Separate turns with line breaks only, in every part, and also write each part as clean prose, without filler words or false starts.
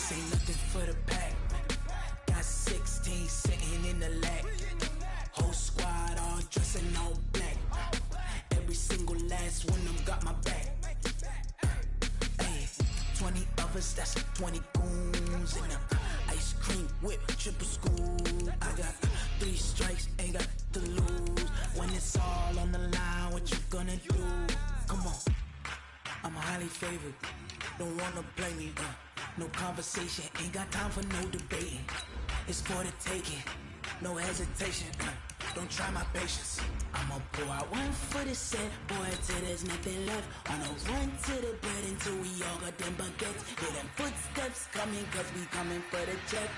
This ain't nothing for the pack. Got 16 sitting in the lap. Whole squad all dressing all black. Every single last one of them got my back. Hey, 20 of us, that's 20 goons in them. Ice cream whip, triple school. I got 3 strikes, ain't got to lose. When it's all on the line, what you gonna do? Come on, I'm highly favored. Don't wanna blame me, no conversation, ain't got time for no debating. It's for the taking, no hesitation. Don't try my patience. I'ma pull out one for the set, boy, till there's nothing left. On a run to the bed until we all got them baguettes. Hear them footsteps coming, cause we coming for the check.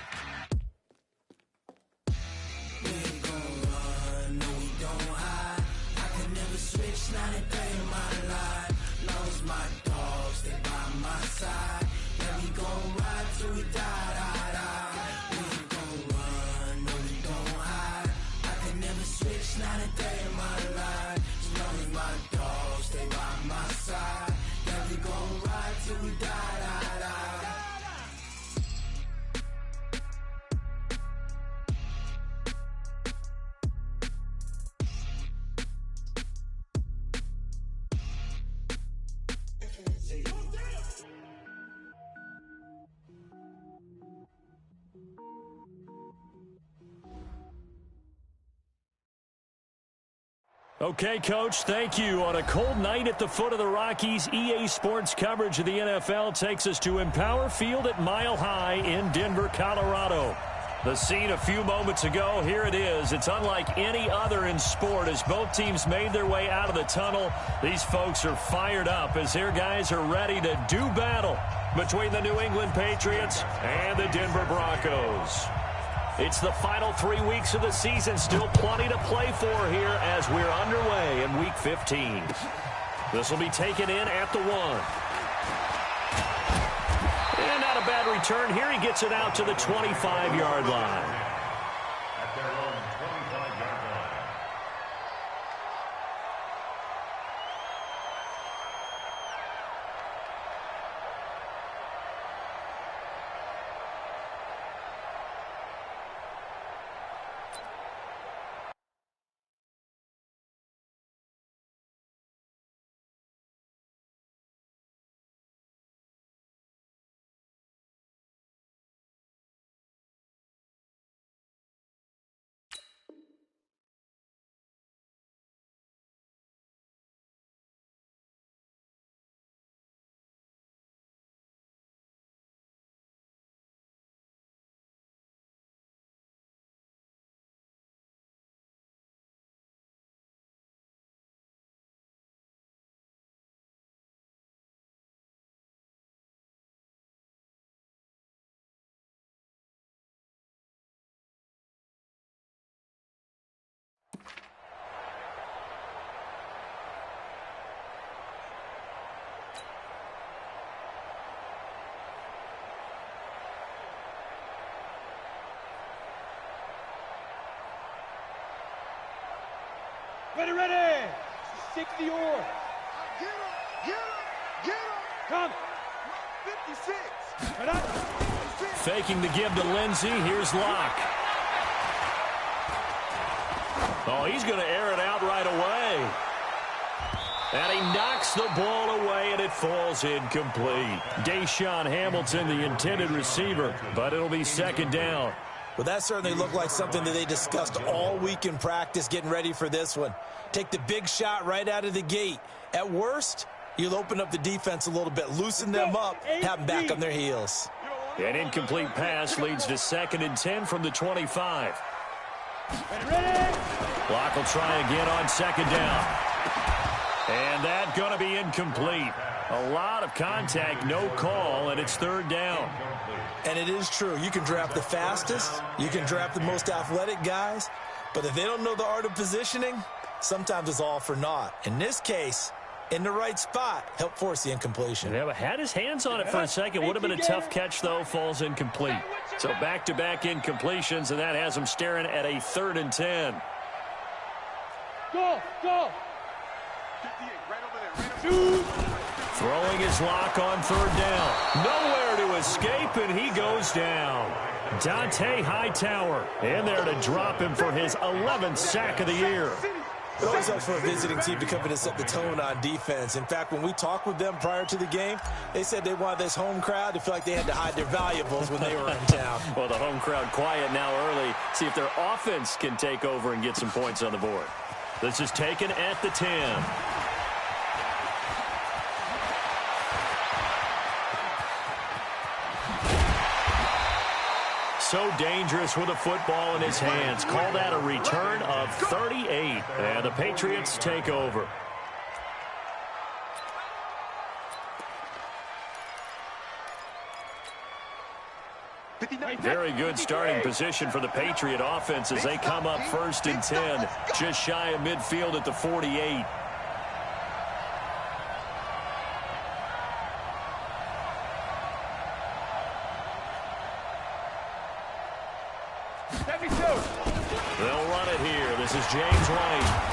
We ain't gon' run, no we don't hide. I could never switch, not a day in my life. Long as my dogs, they by my side. Yeah, we gon' ride till we die, die, die. We ain't gon' run, no we don't hide. I could never switch, not a day in my life. As long as my dogs, they by my side. Yeah, we gon' ride till we die, die, die.
Okay, Coach, thank you. On a cold night at the foot of the Rockies, EA Sports coverage of the NFL takes us to Empower Field at Mile High in Denver, Colorado. The scene a few moments ago, here it is. It's unlike any other in sport as both teams made their way out of the tunnel. These folks are fired up as their guys are ready to do battle between the New England Patriots and the Denver Broncos. It's the final 3 weeks of the season. Still plenty to play for here as we're underway in Week 15. This will be taken in at the 1. And not a bad return here. He gets it out to the 25-yard line.
Ready, ready! 60 or.
Get him! Get him! Get him!
Come!
56!
Right up!
56.
Faking the give to Lindsey. Here's Locke. Oh, he's going to air it out right away. And he knocks the ball away, and it falls incomplete. Deshaun Hamilton, the intended receiver, but it'll be second down.
Well, that certainly looked like something that they discussed all week in practice, getting ready for this one. Take the big shot right out of the gate. At worst, you'll open up the defense a little bit, loosen them up, have them back on their heels.
An incomplete pass leads to 2nd and 10 from the 25.
Ready?
Locke will try again on 2nd down. And that's going to be incomplete. A lot of contact, no call, and it's 3rd down.
And it is true. You can draft the fastest. You can draft the most athletic guys. But if they don't know the art of positioning, sometimes it's all for naught. In this case, in the right spot, help force the incompletion.
Yeah, but had his hands on it for a second. Would have been a tough catch, though. Falls incomplete. So back-to-back incompletions, and that has him staring at a 3rd and 10.
Go! Go!
58, right over there. Right over there.
Throwing his lock on third down. Nowhere to escape, and he goes down. Dante Hightower in there to drop him for his 11th sack of the year.
It always helps for a visiting team to come in and set the tone on defense. In fact, when we talked with them prior to the game, they said they wanted this home crowd to feel like they had to hide their valuables when they were in town.
Well, the home crowd quiet now early. See if their offense can take over and get some points on the board. This is taken at the 10. So dangerous with a football in his hands. Call that a return of 38. And the Patriots take over. Very good starting position for the Patriot offense as they come up 1st and 10. Just shy of midfield at the 48. They'll run it here. This is James White.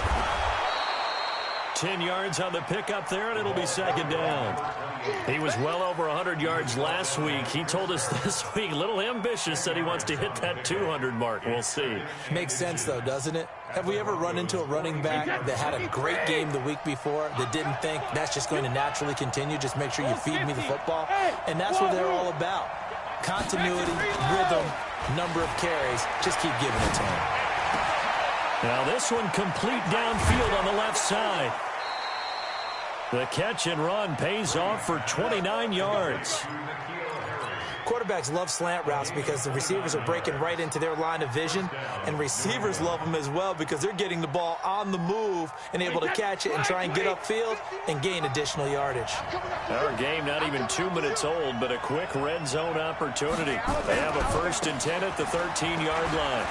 10 yards on the pickup there, and it'll be 2nd down. He was well over 100 yards last week. He told us this week, a little ambitious, said he wants to hit that 200 mark. We'll see.
Makes sense, though, doesn't it? Have we ever run into a running back that had a great game the week before that didn't think that's just going to naturally continue? Just make sure you feed me the football. And that's what they're all about. Continuity, rhythm, number of carries. Just keep giving it to him.
Now this one complete downfield on the left side. The catch and run pays off for 29 yards.
Quarterbacks love slant routes because the receivers are breaking right into their line of vision, and receivers love them as well because they're getting the ball on the move and able to catch it and try and get upfield and gain additional yardage.
Our game not even 2 minutes old, but a quick red zone opportunity. They have a 1st and 10 at the 13-yard line.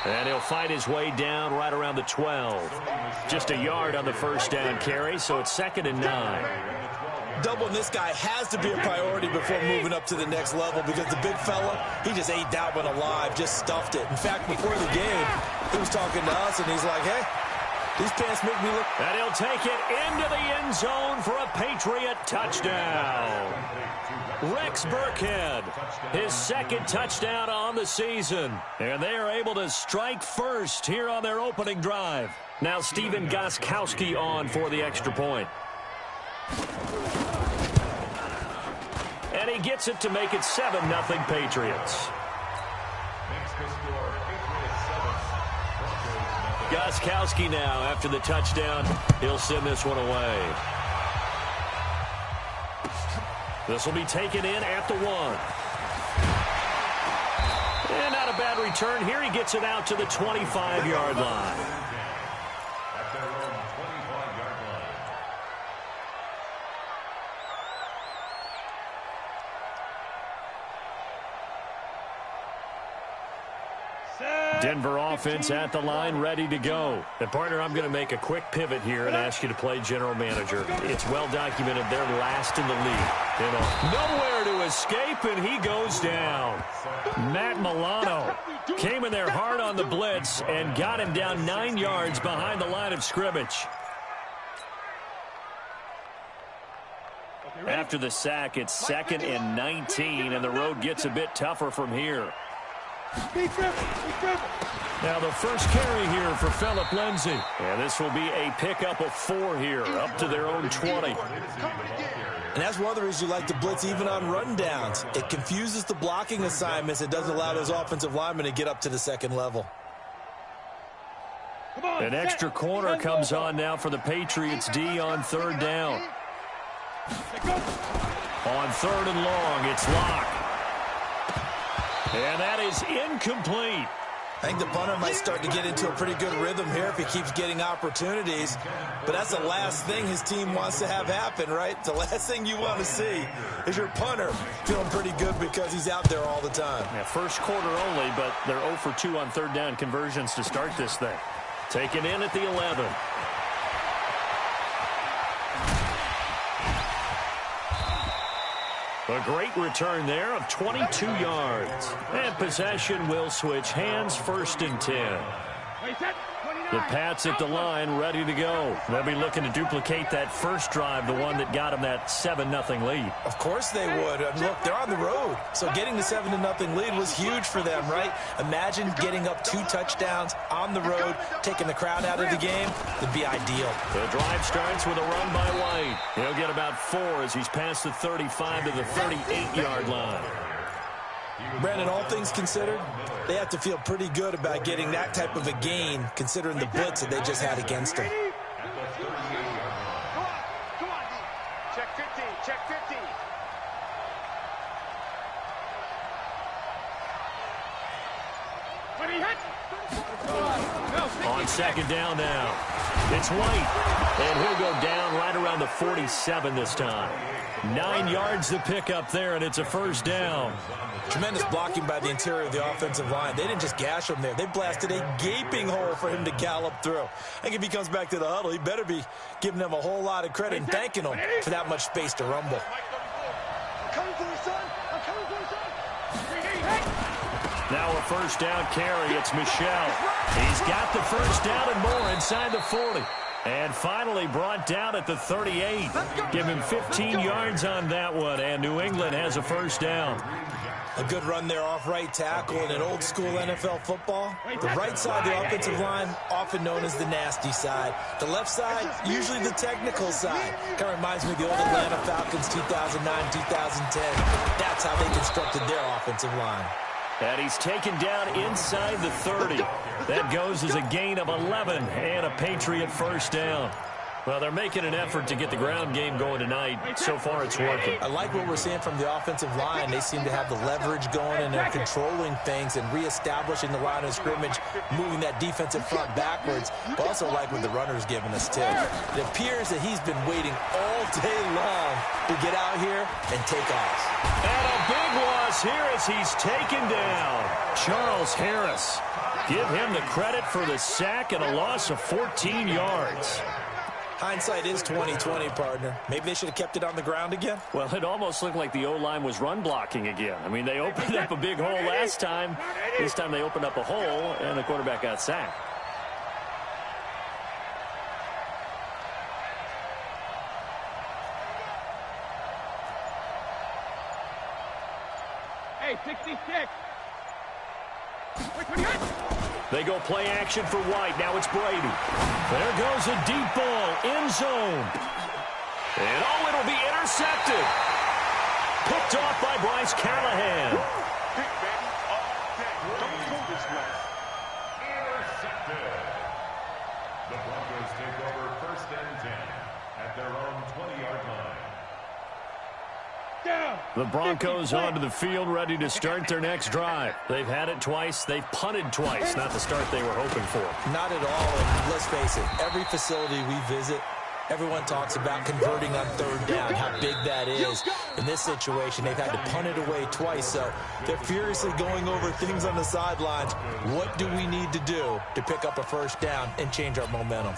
And he'll fight his way down right around the 12. Just a yard on the 1st down carry, so it's 2nd and 9.
Doubling this guy has to be a priority before moving up to the next level because the big fella, he just ate that one alive, just stuffed it. In fact, before the game, he was talking to us, and he's like, hey, these pants make me look...
And he'll take it into the end zone for a Patriot touchdown. Rex Burkhead, his 2nd touchdown on the season. And they are able to strike first here on their opening drive. Now Stephen Gostkowski on for the extra point. And he gets it to make it 7-0 Patriots. Gostkowski now, after the touchdown, he'll send this one away. This will be taken in at the 1. And not a bad return here. He gets it out to the 25-yard line. Denver offense at the line, ready to go. And, partner, I'm going to make a quick pivot here and ask you to play general manager. It's well documented they're last in the league. You know, nowhere to escape, and he goes down. Matt Milano came in there hard on the blitz and got him down 9 yards behind the line of scrimmage. After the sack, it's 2nd and 19, and the road gets a bit tougher from here. Now the first carry here for Phillip Lindsay. And this will be a pickup of 4 here, up to their own 20.
And that's one of the reasons you like to blitz even on rundowns. It confuses the blocking assignments. It doesn't allow those offensive linemen to get up to the 2nd level.
An extra corner comes on now for the Patriots D on 3rd down. On 3rd and long, it's Locke. And that is incomplete.
I think the punter might start to get into a pretty good rhythm here if he keeps getting opportunities. But that's the last thing his team wants to have happen, right? The last thing you want to see is your punter feeling pretty good because he's out there all the time.
Yeah, first quarter only, but they're 0 for 2 on 3rd down conversions to start this thing. Taken in at the 11. A great return there of 22 yards. And possession will switch hands, 1st and 10. The Pats at the line, ready to go. They'll be looking to duplicate that first drive, the one that got them that 7-0 lead.
Of course they would. Look, they're on the road, so getting the 7-0 lead was huge for them, right? Imagine getting up 2 touchdowns on the road, taking the crowd out of the game. It'd be ideal.
The drive starts with a run by White. He'll get about 4 as he's past the 35 to the 38-yard line.
Brandon, all things considered, they have to feel pretty good about getting that type of a gain, considering the blitz that they just had against them.
Come on, check 15, check 15.
When he hits.
On second down now, it's White, and he'll go down right around the 47 this time. 9 yards to pick up there, and it's a first down.
Tremendous blocking by the interior of the offensive line. They didn't just gash him there. They blasted a gaping hole for him to gallop through. I think if he comes back to the huddle, he better be giving them a whole lot of credit and thanking them for that much space to rumble.
I'm coming for you, son. I'm coming for you, son.
Now a first down carry. It's Michel. He's got the first down and more inside the 40. And finally brought down at the 38. Give him 15 yards on that one, and New England has a first down.
A good run there off right tackle in an old-school NFL football. The right side of the offensive line, often known as the nasty side. The left side, usually the technical side. Kind of reminds me of the old Atlanta Falcons 2009, 2010. That's how they constructed their offensive line.
And he's taken down inside the 30. That goes as a gain of 11 and a Patriot first down. Well, they're making an effort to get the ground game going tonight. So far, it's working.
I like what we're seeing from the offensive line. They seem to have the leverage going, and they're controlling things and reestablishing the line of scrimmage, moving that defensive front backwards. But also like what the runner's giving us, too. It appears that he's been waiting all day long to get out here and take off.
And a big loss here as he's taken down. Charles Harris. Give him the credit for the sack and a loss of 14 yards.
Hindsight is 20/20, partner. Maybe they should have kept it on the ground again.
Well, it almost looked like the O-line was run blocking again. I mean, they opened up a big hole last time. This time they opened up a hole, and the quarterback got sacked.
Hey, 66.
They go play action for White. Now it's Brady. There goes a deep ball, end zone. And oh, it'll be intercepted. Picked off by Bryce Callahan.
Big baby all day. Don't go this way.
Intercepted. The Broncos take over 1st and 10 at their own 20-yard line.
The Broncos onto the field, ready to start their next drive. They've had it twice. They've punted twice. Not the start they were hoping for.
Not at all. And let's face it, every facility we visit, everyone talks about converting on 3rd down, how big that is. In this situation, they've had to punt it away twice, so they're furiously going over things on the sidelines. What do we need to do to pick up a first down and change our momentum?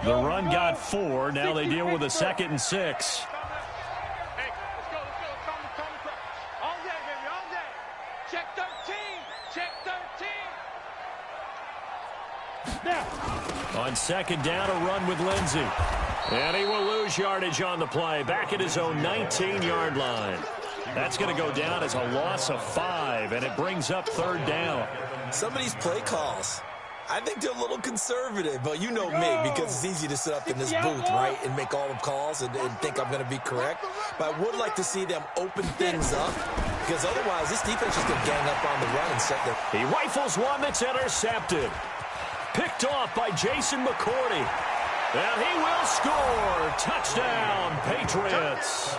The run got 4. Now they deal with a 2nd and 6.
Hey, let's go. Calm the crowd. All day, baby, all day. Check 13. Check 13. Now.
On 2nd down, a run with Lindsey. And he will lose yardage on the play. Back at his own 19-yard line. That's going to go down as a loss of 5, and it brings up 3rd down.
Some of these play calls, I think they're a little conservative, but you know me, because it's easy to sit up in this booth, right, and make all the calls and think I'm going to be correct. But I would like to see them open things up, because otherwise this defense is going to gang up on the run and set the...
He rifles one that's intercepted. Picked off by Jason McCourty. And he will score. Touchdown, Patriots.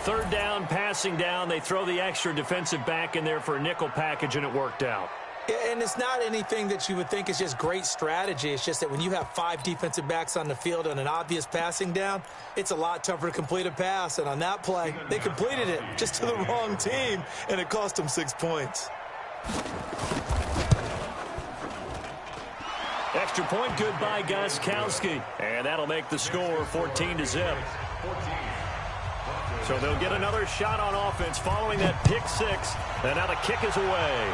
3rd down, passing down. They throw the extra defensive back in there for a nickel package, and it worked out.
And it's not anything that you would think is just great strategy. It's just that when you have 5 defensive backs on the field on an obvious passing down, it's a lot tougher to complete a pass. And on that play, they completed it just to the wrong team, and it cost them 6 points.
Extra point good by Gostkowski. And that'll make the score 14-0. So they'll get another shot on offense following that pick six. And now the kick is away.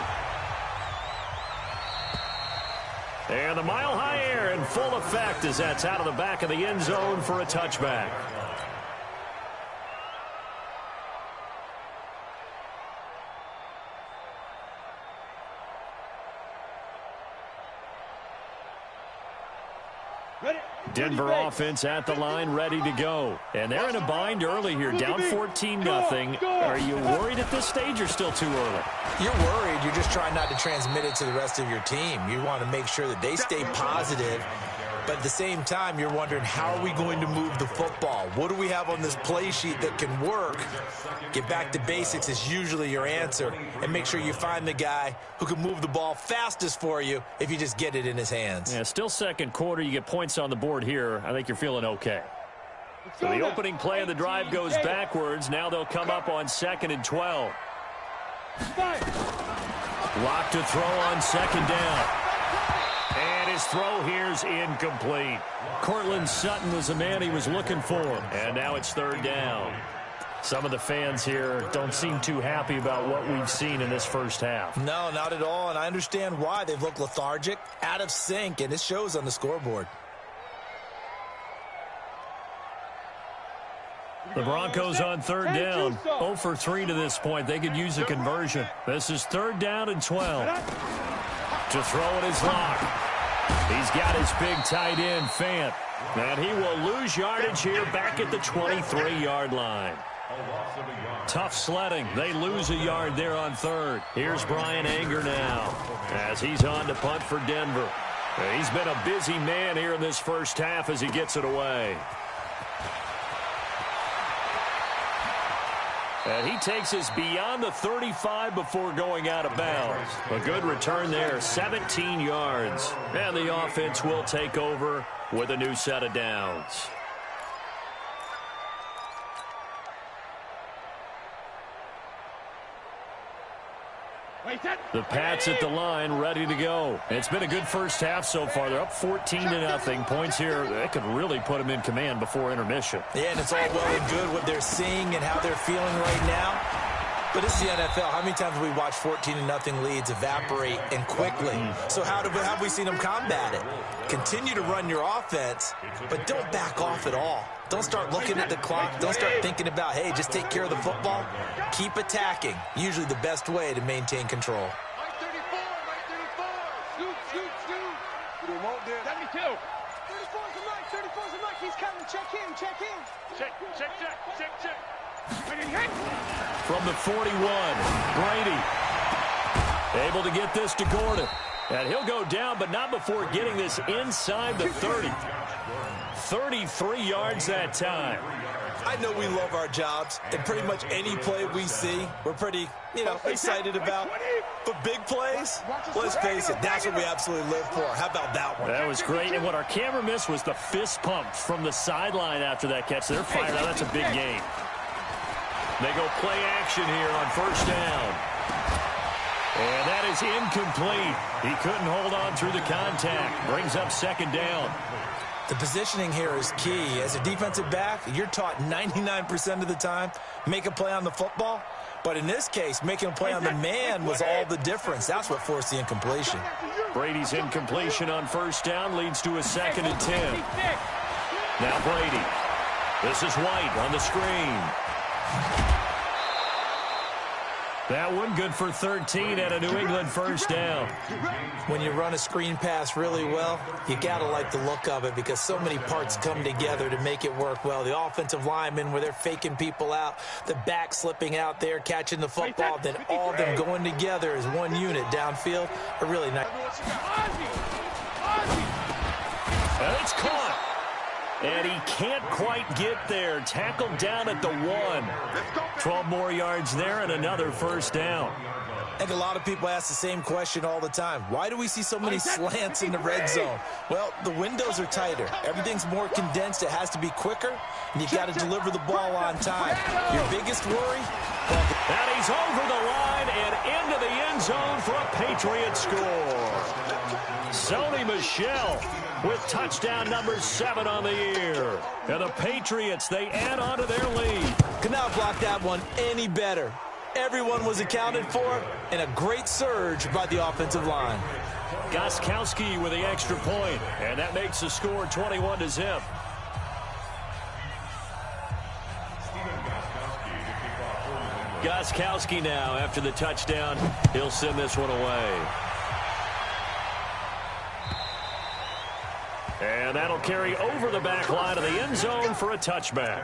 And the mile-high air in full effect as that's out of the back of the end zone for a touchback. Denver offense at the line, ready to go. And they're in a bind early here, down 14-0. Are you worried at this stage or still too early?
You're worried. You're just trying not to transmit it to the rest of your team. You want to make sure that they stay positive. But at the same time, you're wondering, how are we going to move the football? What do we have on this play sheet that can work? Get back to basics is usually your answer. And make sure you find the guy who can move the ball fastest for you if you just get it in his hands.
Yeah, still second quarter. You get points on the board here. I think you're feeling okay. So the opening play of the drive goes backwards. Now they'll come up on 2nd and 12. Lock to throw on 2nd down. And his throw here's incomplete. Cortland Sutton was the man he was looking for. And now it's 3rd down. Some of the fans here don't seem too happy about what we've seen in this first half.
No, not at all, and I understand why. They've looked lethargic, out of sync, and it shows on the scoreboard.
The Broncos on 3rd down. 0 for 3 to this point. They could use a conversion. This is 3rd down and 12. To throw it is Locke. He's got his big tight end, Fant. And he will lose yardage here back at the 23-yard line. Tough sledding. They lose a yard there on 3rd. Here's Brian Anger now as he's on to punt for Denver. He's been a busy man here in this first half as he gets it away. And he takes us beyond the 35 before going out of bounds. A good return there, 17 yards. And the offense will take over with a new set of downs. The Pats at the line, ready to go. It's been a good first half so far. They're up 14-0. Points here, that could really put them in command before intermission.
Yeah, and it's all well and good what they're seeing and how they're feeling right now. But it's the NFL. How many times have we watched 14-0 leads evaporate and quickly? So how have we seen them combat it? Continue to run your offense, but don't back off at all. Don't start looking at the clock. Don't start thinking about, hey, just take care of the football. Keep attacking. Usually the best way to maintain control.
Right 34, right 34. Scoot, scoot, scoot. Remote there. 72. 34's a Mike, 34's a Mike. He's coming. Check him, check him. Check, check, check, check, check.
From the 41, Brady able to get this to Gordon. And he'll go down, but not before getting this inside the 30. 33 yards that time.
I know we love our jobs, and pretty much any play we see, we're pretty, excited about. But big plays, let's face it, that's what we absolutely live for. How about that one?
That was great, and what our camera missed was the fist pump from the sideline after that catch. They're fired out. That's a big game. They go play action here on 1st down. And that is incomplete. He couldn't hold on through the contact. Brings up 2nd down.
The positioning here is key. As a defensive back, you're taught 99% of the time, make a play on the football. But in this case, making a play on the man was all the difference. That's what forced the incompletion.
Brady's incompletion on 1st down leads to a 2nd and 10. Now Brady. This is White on the screen. That one good for 13 at a New England 1st down.
When you run a screen pass really well, you got to like the look of it because so many parts come together to make it work well. The offensive linemen where they're faking people out, the back slipping out there, catching the football, then all of them going together as one unit downfield. A really nice.
And it's caught. And he can't quite get there. Tackled down at the 1. 12 more yards there and another 1st down.
I think a lot of people ask the same question all the time. Why do we see so many slants in the red zone? Well, the windows are tighter. Everything's more condensed. It has to be quicker, and you got to deliver the ball on time. Your biggest worry?
And he's over the line and into the end zone for a Patriot score. Sony Michel with touchdown number 7 on the year. And the Patriots, they add on to their lead.
Can now block got that one any better. Everyone was accounted for, and a great surge by the offensive line.
Gostkowski with the extra point, and that makes the score 21-0. Gostkowski now after the touchdown. He'll send this one away. And that'll carry over the back line of the end zone for a touchback.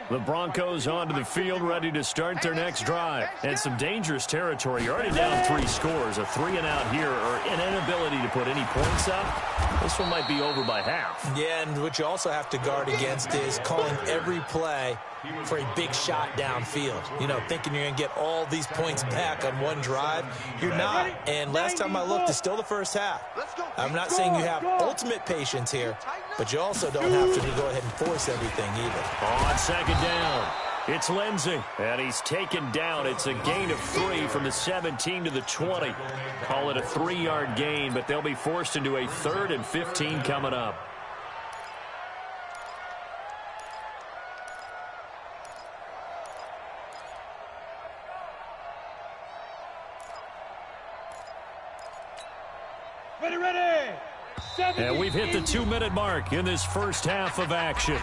The Broncos onto the field, ready to start their next drive. And some dangerous territory. You're already down 3 scores. A 3-and-out here, or an inability to put any points up. This one might be over by half.
Yeah, and what you also have to guard against is calling every play for a big shot downfield. You know, thinking you're going to get all these points back on one drive. You're not. And last time I looked, it's still the first half. I'm not saying you have ultimate patience here, but you also don't have to go ahead and force everything either.
On second down, it's Lindsey, and he's taken down. It's a gain of 3 from the 17 to the 20. Call it a 3-yard gain, but they'll be forced into a 3rd and 15 coming up.
Ready.
And we've hit the 2-minute mark in this first half of action.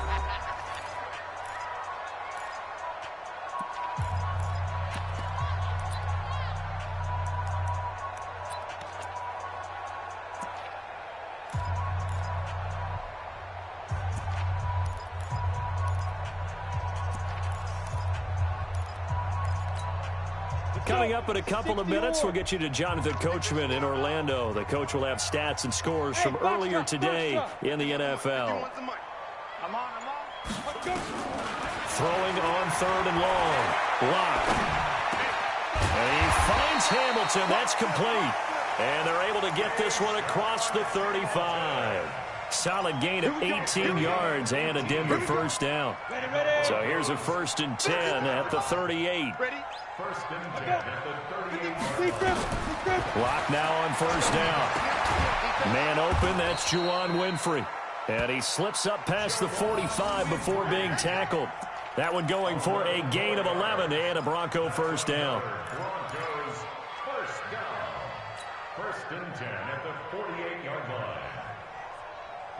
Coming up in a couple of minutes, we'll get you to Jonathan Coachman in Orlando. The coach will have stats and scores from earlier today in the NFL. Throwing on 3rd and long. Lock. And he finds Hamilton. That's complete. And they're able to get this one across the 35. Solid gain of 18 yards and a Denver first down. So here's a 1st and 10 at the 38.
First and 10 at the 38.
Lock now on 1st down. Man open, that's Juwan Winfrey. And he slips up past the 45 before being tackled. That one going for a gain of 11 and a Bronco first down.
Broncos first down. 1st and 10 at the 48-yard line.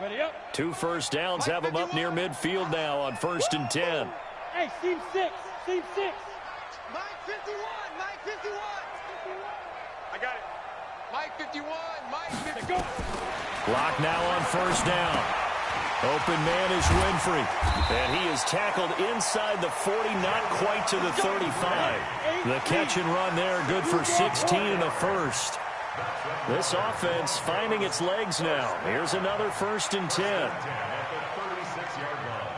Ready up.
2 first downs have them up near midfield now on 1st and 10.
Hey, team 6. Team 6.
Mike 51, Mike 51. I got it. Mike 51, Mike 51.
Lock now on 1st down. Open man is Winfrey. And he is tackled inside the 40, not quite to the 35. The catch and run there, good for 16 and a first. This offense finding its legs now. Here's another 1st and 10.
At the 36-yard line.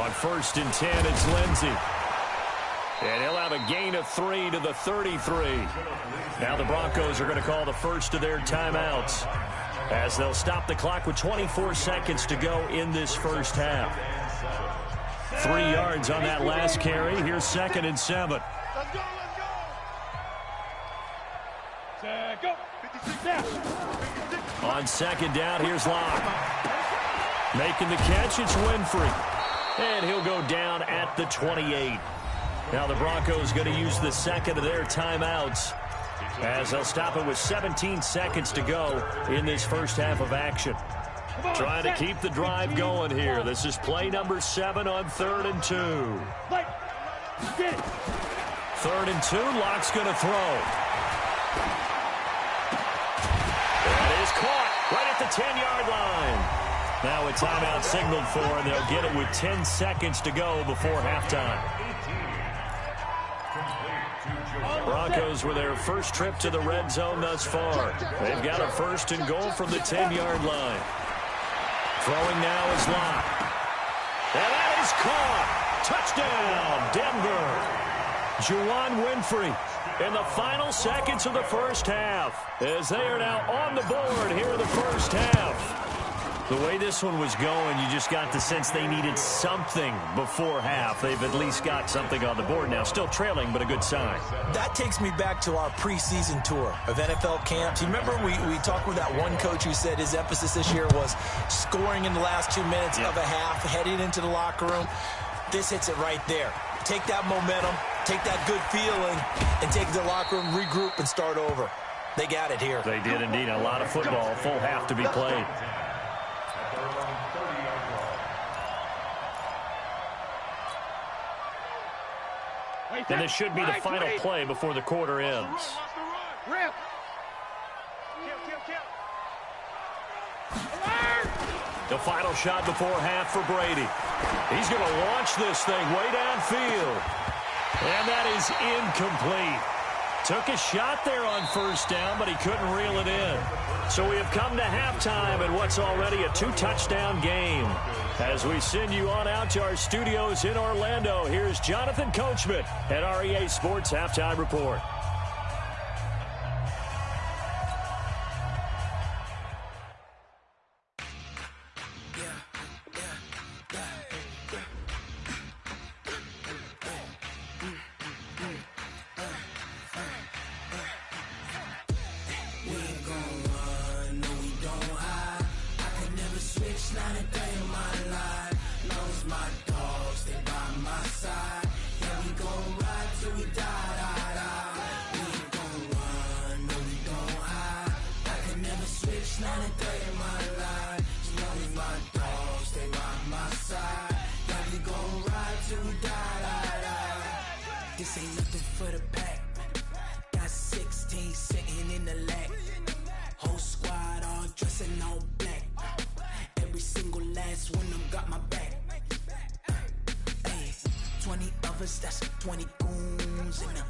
On 1st and 10, it's Lindsey. And he'll have a gain of 3 to the 33. Now the Broncos are going to call the first of their timeouts as they'll stop the clock with 24 seconds to go in this first half. 3 yards on that last carry. Here's 2nd and 7.
Let's go.
On 2nd down, here's Locke. Making the catch, it's Winfrey. And he'll go down at the 28. Now the Broncos going to use the 2nd of their timeouts as they'll stop it with 17 seconds to go in this first half of action. Trying to keep the drive going here. This is play number 7 on 3rd and 2. 3rd and 2, Locke's going to throw. That is caught right at the 10-yard line. Now a timeout signaled for, and they'll get it with 10 seconds to go before halftime. Broncos with their first trip to the red zone thus far. They've got a 1st and goal from the 10-yard line. Throwing now is Locke. And that is caught. Touchdown, Denver. Juwan Winfrey in the final seconds of the first half as they are now on the board here in the first half. The way this one was going, you just got the sense they needed something before half. They've at least got something on the board now. Still trailing, but a good sign.
That takes me back to our preseason tour of NFL camps. You remember we talked with that one coach who said his emphasis this year was scoring in the last 2 minutes of a half, heading into the locker room. This hits it right there. Take that momentum, take that good feeling, and take the locker room, regroup, and start over. They got it here.
They did indeed. A lot of football, full half to be played. And this should be the final play before the quarter ends. The final shot before half for Brady. He's going to launch this thing way downfield. And that is incomplete. Took a shot there on first down, but he couldn't reel it in. So we have come to halftime in what's already a 2-touchdown game. As we send you on out to our studios in Orlando, here's Jonathan Coachman at REA Sports Halftime Report.
This ain't nothing for the pack. Got 16 sitting in the lag. Whole squad all dressing all black. Every single last one of them got my back. Hey, 20 of us, that's 20 goons in the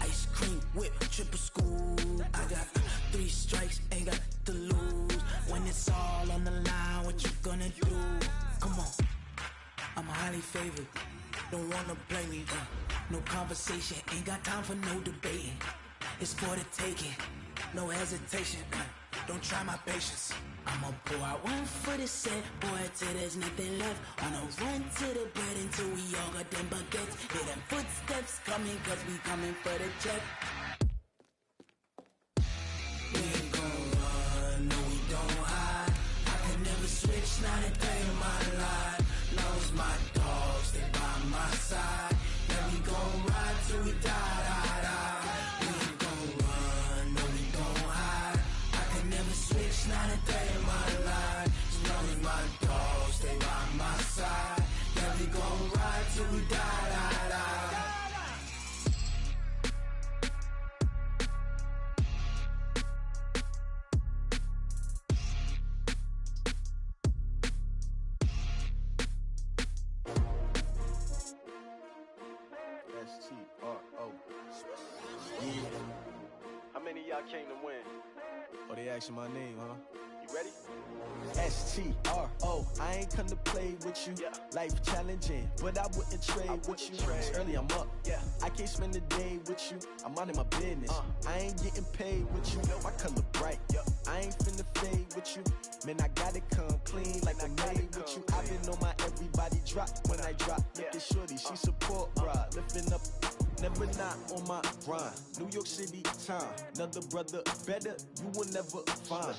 ice cream whip, triple scoop. I got 3 strikes, ain't got to lose. When it's all on the line, what you gonna do? Come on, I'm highly favored. Don't wanna play me, no conversation, ain't got time for no debating. It's for the taking, no hesitation, don't try my patience. I'ma pour out one for the set, boy, till there's nothing left. On a run to the bread until we all got them baguettes. Hear them footsteps coming, cause we coming for the check. We ain't gon' run, no we don't hide. I can never switch, not a day in my life. Long as my dogs stay by my side. Yeah, we gon' ride till we die, die, die. We ain't gon' run, no we don't hide. I can never switch, not a day in my life. As long as my dogs stay by my side. Yeah, we gon' ride till we die, die, die.
S-T-R-O. How many of y'all came to win? Oh, they asking my name, huh? You ready? S-T-R-O. I ain't come to play with you. Yeah. Life challenging, but I wouldn't trade with you. It's early, I'm up. Yeah. I can't spend the day with you. I'm minding my business. I ain't getting paid with you. My color bright. Yeah. I ain't finna fade with you. Man, I gotta come clean like I'm made with you. I've been on my everybody drop when I drop. Look at shorty, she support ride. Lifting up, never not on my grind. New York City time. Another brother better, you will never find.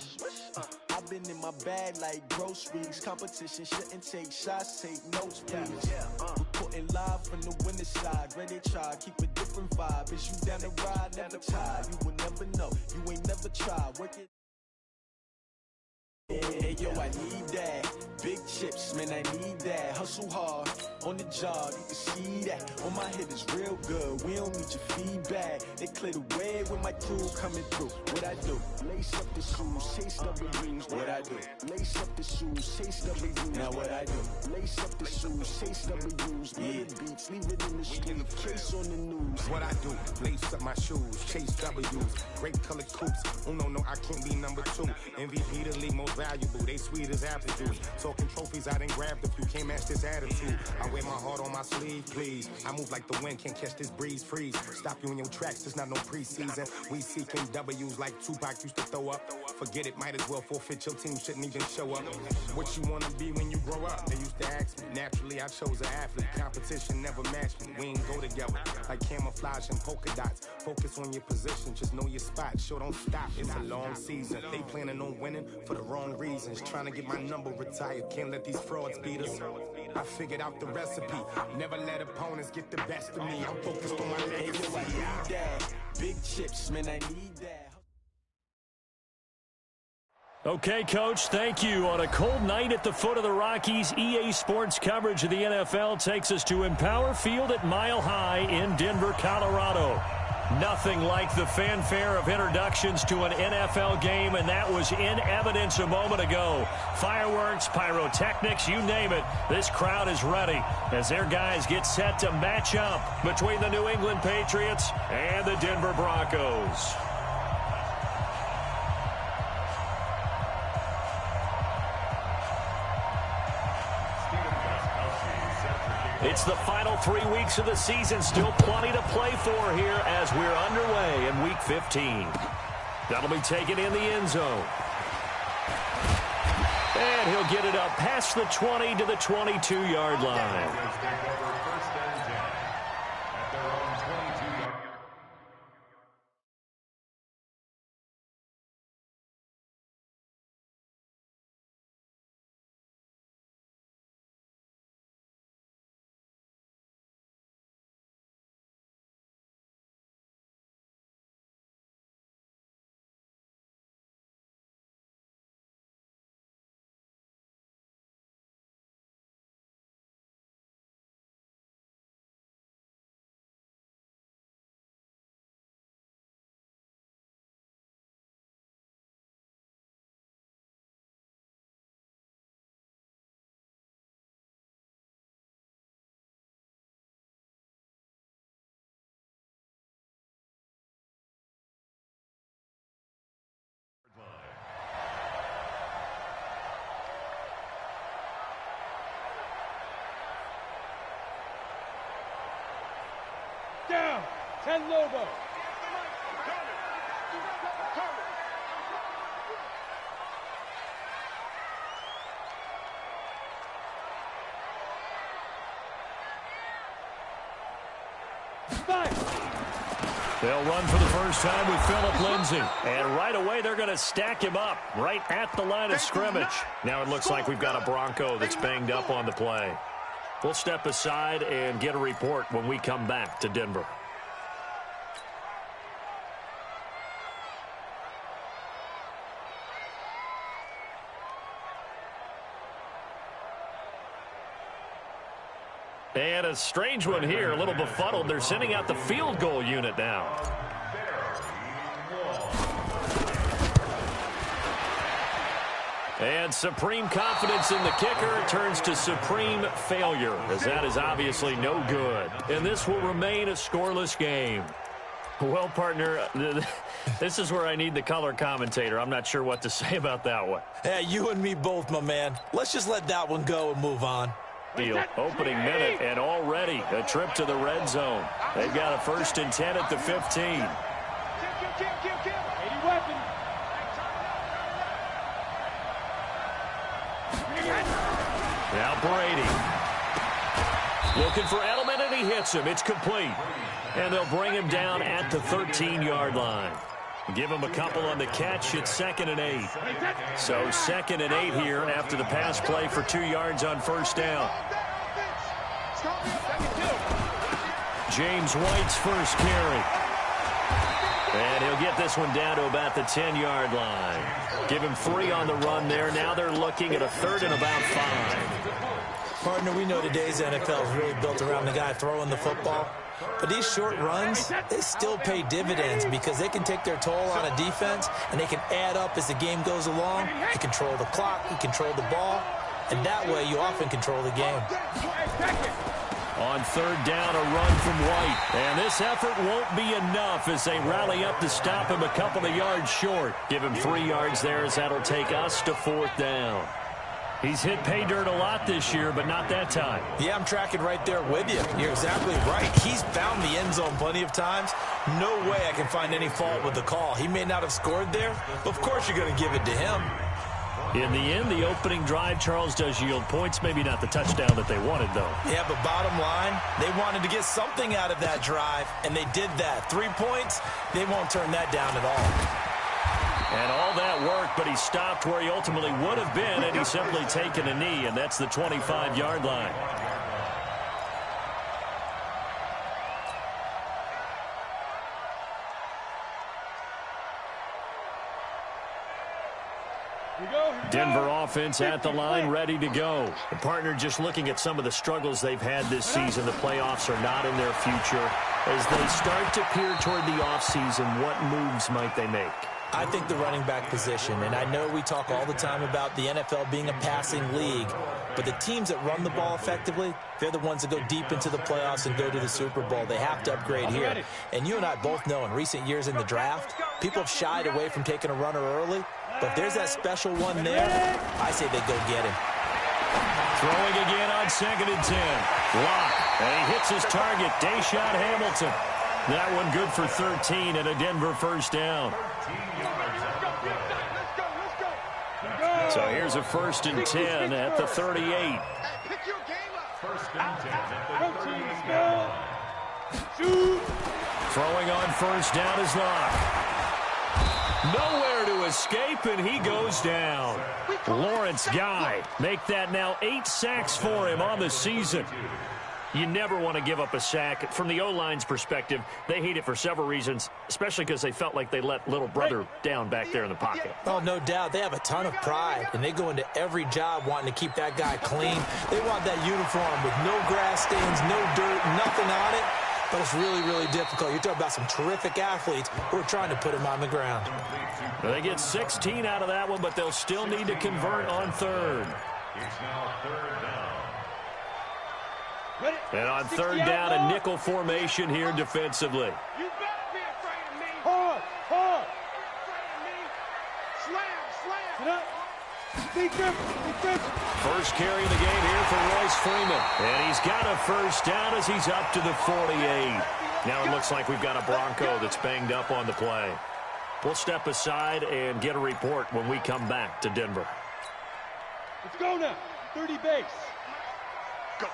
I've been in my bag like groceries. Competition shouldn't take shots, take notes, please. Reporting live from the winning side. Ready to try, keep a different vibe. Is you down the ride, never tired. You will never know, you ain't never tried. Work it. Hey, yo, I need that. Big chips, man, I need that. Hustle hard, on the job, you can see that. On my head is real good, we don't need your feedback. They clear the way when my crew coming through. What I do? Lace up the shoes, chase W's. What I do? Lace up the shoes, chase W's. Now what I do? Lace up the shoes, chase W's. Yeah, beats, leave it in the street, case on the news.
What I do? Lace up my shoes, chase W's. Great color coops. Oh no, I can't be number 2. MVP the league most valuable. They sweet as apple juice. Talking trophies, I done grabbed a few. Can't match this attitude. I I wear my heart on my sleeve, please. I move like the wind, can't catch this breeze, freeze. Stop you in your tracks, it's not no preseason. We seeking W's like Tupac used to throw up. Forget it, might as well forfeit, your team shouldn't even show up. What you wanna be when you grow up? They used to ask me. Naturally, I chose an athlete. Competition never matched me. We ain't go together like camouflage and polka dots. Focus on your position, just know your spot. Sure, don't stop, it's a long season. They planning on winning for the wrong reasons. Trying to get my number retired, can't let these frauds beat us. I figured out the recipe. Never let opponents get the best of me. I'm focused on my legacy.
I need that. Big chips, man, I need that.
Okay, Coach, thank you. On a cold night at the foot of the Rockies, EA Sports coverage of the NFL takes us to Empower Field at Mile High in Denver, Colorado. Nothing like the fanfare of introductions to an NFL game, and that was in evidence a moment ago. Fireworks, pyrotechnics, you name it. This crowd is ready as their guys get set to match up between the New England Patriots and the Denver Broncos. It's the final 3 weeks of the season. Still plenty to play for here as we're underway in Week 15. That'll be taken in the end zone. And he'll get it up past the 20 to the 22-yard line.
Down, 10 Lobo.
They'll run for the first time with Phillip Lindsay. And right away, they're going to stack him up right at the line of scrimmage. Now it looks like we've got a Bronco that's banged up on the play. We'll step aside and get a report when we come back to Denver. And a strange one here, a little befuddled. They're sending out the field goal unit now. And supreme confidence in the kicker turns to supreme failure, as that is obviously no good. And this will remain a scoreless game. Well, partner, this is where I need the color commentator. I'm not sure what to say about that one.
Yeah, you and me both, my man. Let's just let that one go and move on.
Opening minute, and already a trip to the red zone. They've got a 1st and 10 at the 15.
80 weapon.
Now Brady. Looking for Edelman, and he hits him. It's complete. And they'll bring him down at the 13-yard line. Give him a couple on the catch. It's 2nd and 8. So 2nd and 8 here after the pass play for 2 yards on 1st down. James White's first carry. And he'll get this one down to about the 10-yard line. Give him 3 on the run there. Now they're looking at a 3rd and about 5.
Partner, we know today's NFL is really built around the guy throwing the football. But these short runs, they still pay dividends because they can take their toll on a defense, and they can add up as the game goes along. You control the clock, you control the ball, and that way you often control the game.
On 3rd down, a run from White. And this effort won't be enough as they rally up to stop him a couple of yards short. Give him 3 yards there as that'll take us to 4th down. He's hit pay dirt a lot this year, but not that time.
Yeah, I'm tracking right there with you. You're exactly right. He's found the end zone plenty of times. No way I can find any fault with the call. He may not have scored there, but of course you're going to give it to him.
In the end, the opening drive, Charles, does yield points. Maybe not the touchdown that they wanted, though.
Yeah, but bottom line, they wanted to get something out of that drive, and they did that. 3 points, they won't turn that down at all.
And all that work, but he stopped where he ultimately would have been, and he's simply taken a knee, and that's the 25-yard line. Denver offense at the line, ready to go. The partner just looking at some of the struggles they've had this season. The playoffs are not in their future. As they start to peer toward the offseason, what moves might they make?
I think the running back position, and I know we talk all the time about the NFL being a passing league, but the teams that run the ball effectively, they're the ones that go deep into the playoffs and go to the Super Bowl. They have to upgrade here. And you and I both know in recent years in the draft, people have shied away from taking a runner early, but if there's that special one there, I say they go get him.
Throwing again on 2nd and 10. Lock, and he hits his target, Deshaun Hamilton. That one good for 13 and a Denver first down. So here's a 1st and 10 at the 38.
Pick your game up.
1st and 10 at the 38.
Throwing on 1st down is Lock. Nowhere to escape, and he goes down. Lawrence Guy make that now 8 sacks for him on the season. You never want to give up a sack. From the O-line's perspective, they hate it for several reasons, especially because they felt like they let little brother down back there in the pocket.
Oh, no doubt. They have a ton of pride, and they go into every job wanting to keep that guy clean. They want that uniform with no grass stains, no dirt, nothing on it. But it's really, really difficult. You're talking about some terrific athletes who are trying to put him on the ground.
They get 16 out of that one, but they'll still need to convert on 3rd.
It's now 3rd down.
And on 3rd down, a nickel formation here defensively.
You better be afraid of me. Hard. Slam.
First carry of the game here for Royce Freeman. And he's got a first down as he's up to the 48. Now it looks like we've got a Bronco that's banged up on the play. We'll step aside and get a report when we come back to Denver.
Let's go now. 30 base.
Go.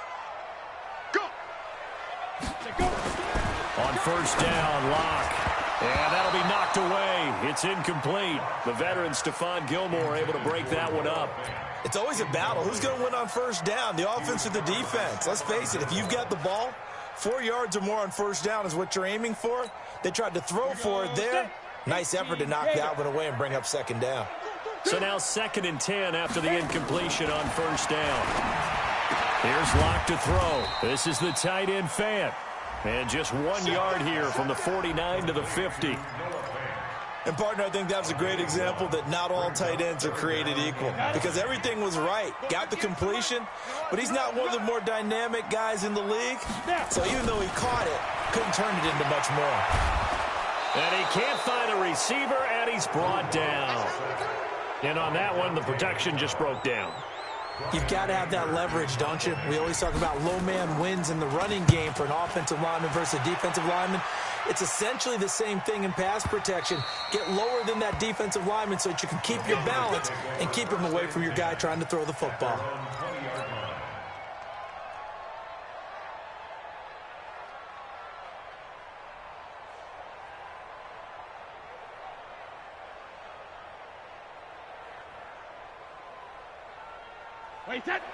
On 1st down, Lock. And that'll be knocked away. It's incomplete. The veteran Stephon Gilmore able to break that one up.
It's always a battle. Who's going to win on 1st down, the offense or the defense? Let's face it, if you've got the ball, 4 yards or more on 1st down is what you're aiming for. They tried to throw for it there. Nice effort to knock that one away and bring up 2nd down.
So now 2nd and 10 after the incompletion on 1st down. Here's Lock to throw. This is the tight end Fant. And just 1 yard here from the 49 to the 50.
And, partner, I think that was a great example that not all tight ends are created equal because everything was right. Got the completion, but he's not one of the more dynamic guys in the league. So even though he caught it, couldn't turn it into much more.
And he can't find a receiver, and he's brought down. And on that one, the protection just broke down.
You've got to have that leverage, don't you? We always talk about low man wins in the running game for an offensive lineman versus a defensive lineman. It's essentially the same thing in pass protection. Get lower than that defensive lineman so that you can keep your balance and keep him away from your guy trying to throw the football.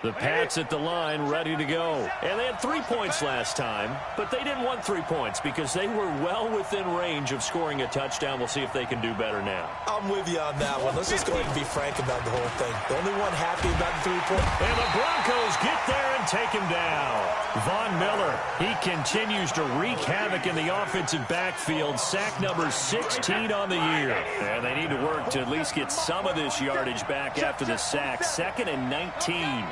The Pats at the line, ready to go. And they had 3 points last time, but they didn't want 3 points because they were well within range of scoring a touchdown. We'll see if they can do better now.
I'm with you on that one. Let's just go ahead and be frank about the whole thing. The only one happy about the 3 points.
And the Broncos get there and take him down. Von Miller, he continues to wreak havoc in the offensive backfield. Sack number 16 on the year. And they need to work to at least get some of this yardage back after the sack. 2nd and 19.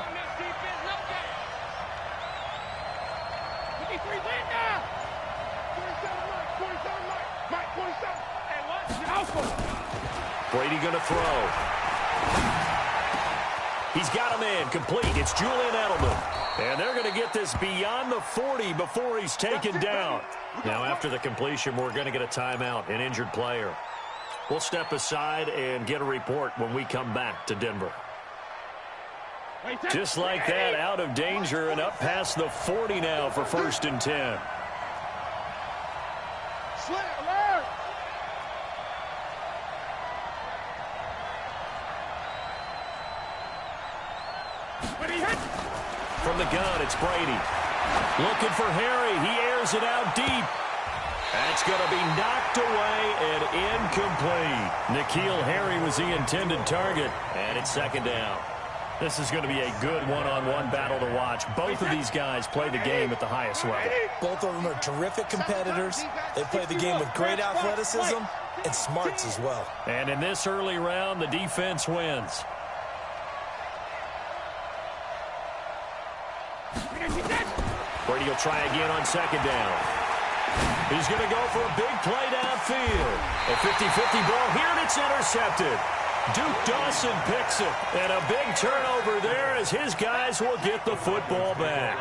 Brady
going to throw. He's got him in. Complete. It's Julian Edelman. And they're going to get this beyond the 40 before he's taken down. Now, after the completion, we're going to get a timeout, an injured player. We'll step aside and get a report when we come back to Denver. Just like that, out of danger and up past the 40 now for 1st and 10. From the gun, it's Brady. Looking for Harry. He airs it out deep. That's going to be knocked away and incomplete. N'Keal Harry was the intended target, and it's 2nd down. This is going to be a good one-on-one battle to watch. Both of these guys play the game at the highest level.
Both of them are terrific competitors. They play the game with great athleticism and smarts as well.
And in this early round, the defense wins. Brady will try again on 2nd down. He's going to go for a big play downfield. A 50-50 ball here, and it's intercepted. Duke Dawson picks it, and a big turnover there as his guys will get the football back.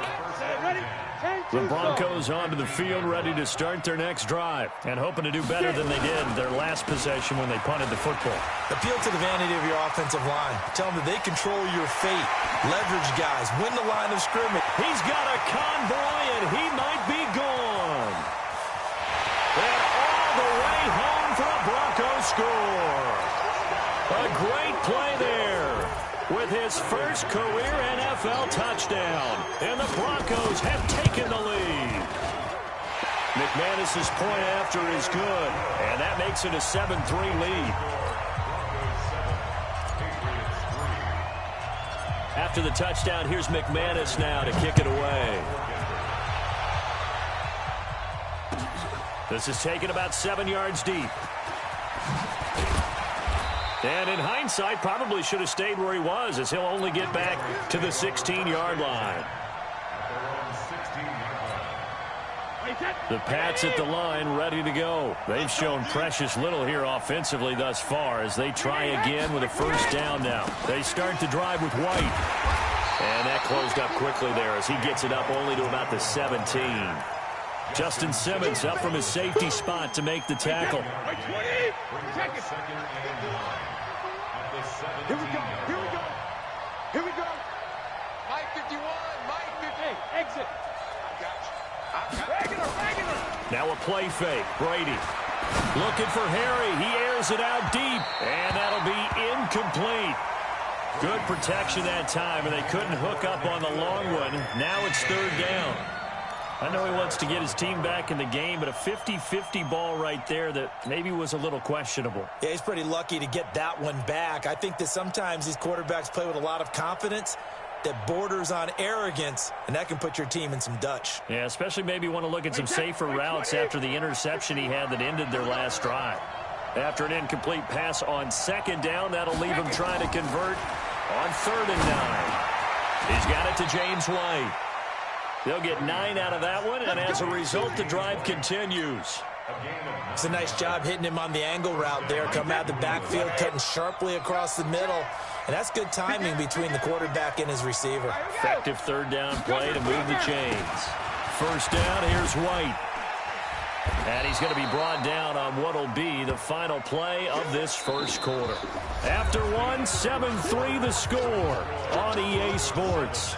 The Broncos onto the field ready to start their next drive and hoping to do better than they did their last possession when they punted the football.
Appeal to the vanity of your offensive line. Tell them that they control your fate. Leverage guys. Win the line of scrimmage.
He's got a convoy, and he might be gone. And all the way home for a Broncos score. A great play there with his first career NFL touchdown. And the Broncos have taken the lead. McManus's point after is good, and that makes it a 7-3 lead. After the touchdown, here's McManus now to kick it away. This is taken about 7 yards deep. And in hindsight, probably should have stayed where he was, as he'll only get back to the 16-yard line. The Pats at the line, ready to go. They've shown precious little here offensively thus far as they try again with a 1st down now. They start to drive with White. And that closed up quickly there as he gets it up only to about the 17. Justin Simmons up from his safety spot to make the tackle.
Here we go. Here we go. Here we go. Mike 51. Mike 50. Exit. I got you.
Now a play fake. Brady looking for Harry. He airs it out deep, and that'll be incomplete. Good protection that time, and they couldn't hook up on the long one. Now it's 3rd down. I know he wants to get his team back in the game, but a 50-50 ball right there that maybe was a little questionable.
Yeah, he's pretty lucky to get that one back. I think that sometimes these quarterbacks play with a lot of confidence that borders on arrogance, and that can put your team in some Dutch.
Yeah, especially maybe want to look at some safer routes after the interception he had that ended their last drive. After an incomplete pass on 2nd down, that'll leave him trying to convert on 3rd and 9. He's got it to James White. They'll get 9 out of that one, and as a result, the drive continues.
It's a nice job hitting him on the angle route there, coming out the backfield, cutting sharply across the middle. And that's good timing between the quarterback and his receiver.
Effective 3rd down play to move the chains. 1st down, here's White. And he's going to be brought down on what will be the final play of this 1st quarter. After one, 7-3 the score on EA Sports.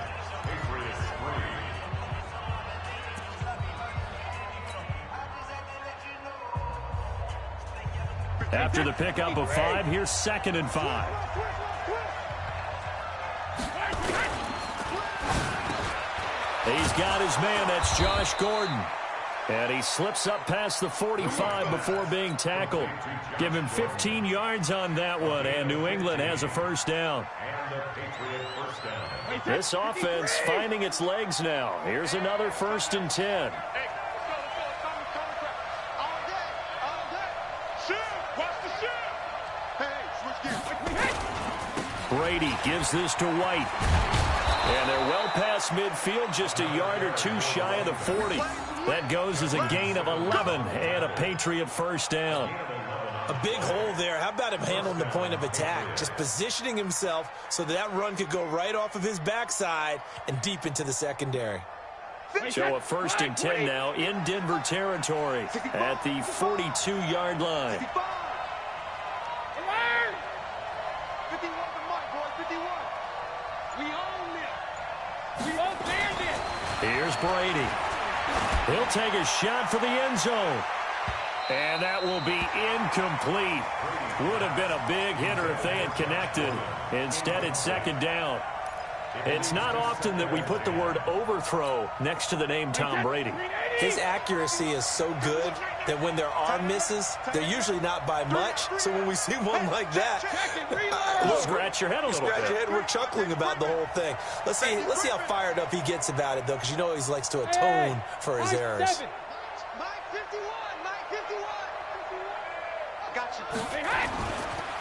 After the pickup of 5, here's 2nd and 5. He's got his man. That's Josh Gordon. And he slips up past the 45 before being tackled. Give him 15 yards on that one, and New England has a 1st down. This offense finding its legs now. Here's another 1st and 10. Brady gives this to White. And they're well past midfield, just a yard or 2 shy of the 40. That goes as a gain of 11 and a Patriot 1st down.
A big hole there. How about him handling the point of attack? Just positioning himself so that run could go right off of his backside and deep into the secondary.
So a 1st and 10 now in Denver territory at the 42-yard line.
51 to Mike, boy, 51. We own this. We own this.
Here's Brady. He'll take a shot for the end zone. And that will be incomplete. Would have been a big hitter if they had connected. Instead, it's 2nd down. It's not often that we put the word overthrow next to the name Tom Brady.
His accuracy is so good that when there are misses, they're usually not by much. So when we see one like that,
we'll scratch your head a little bit.
Scratch your head. We're chuckling about the whole thing. Let's see how fired up he gets about it, though, because you know he likes to atone for his errors.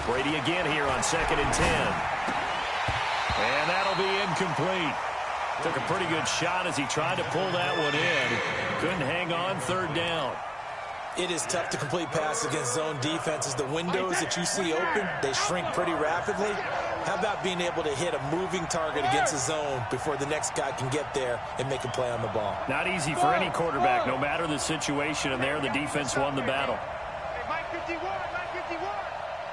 Brady again here on 2nd and 10. And that'll be incomplete. Took a pretty good shot as he tried to pull that one in. Couldn't hang on 3rd down.
It is tough to complete passes against zone defenses. The windows that you see open, they shrink pretty rapidly. How about being able to hit a moving target against a zone before the next guy can get there and make a play on the ball?
Not easy for any quarterback, no matter the situation, and there the defense won the battle.
Hey, Mike 51, Mike 51.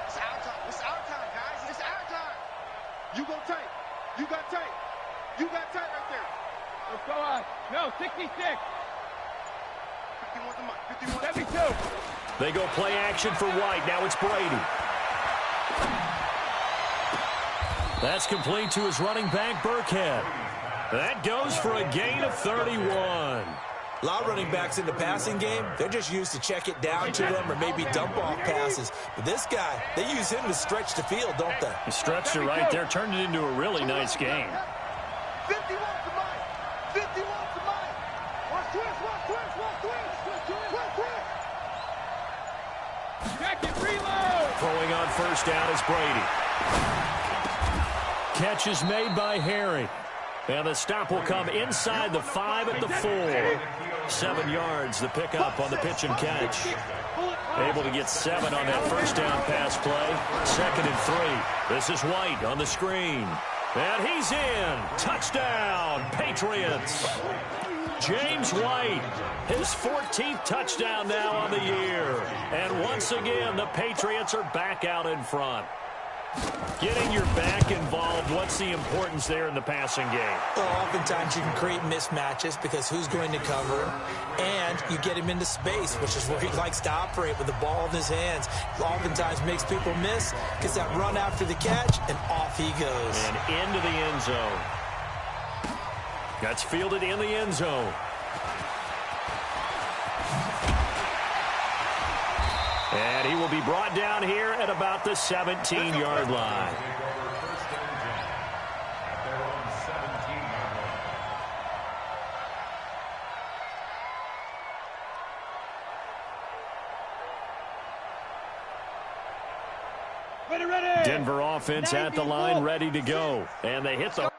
It's our time. It's our time, guys. It's our time. You go tight. You got tight. You got tight right there. Let's go on. No, 66. 51 to Mike. 51. 72.
They go play action for White. Now it's Brady. That's complete to his running back, Burkhead. That goes for a gain of 31.
A lot of running backs in the passing game, they're just used to check it down to them or maybe dump off passes. But this guy, they use him to stretch the field, don't they?
He stretched it right there, turned it into a really nice game.
51 to Mike. 51 to Mike. Watch twist. Check it, reload.
Throwing on 1st down is Brady. Catch is made by Harry. And the stop will come inside the 5 at the 4. 7 yards, the pickup on the pitch and catch. Able to get 7 on that 1st down pass play. 2nd and 3. This is White on the screen. And he's in. Touchdown, Patriots. James White, his 14th touchdown now on the year. And once again, the Patriots are back out in front. Getting your back involved, what's the importance there in the passing game?
Well, oftentimes you can create mismatches because who's going to cover him, and you get him into space, which is where he likes to operate with the ball in his hands. Oftentimes makes people miss, gets that run after the catch, and off he goes.
And into the end zone. That's fielded in the end zone. And he will be brought down here at about the 17-yard line. Denver offense at the line, ready to go. And they hit the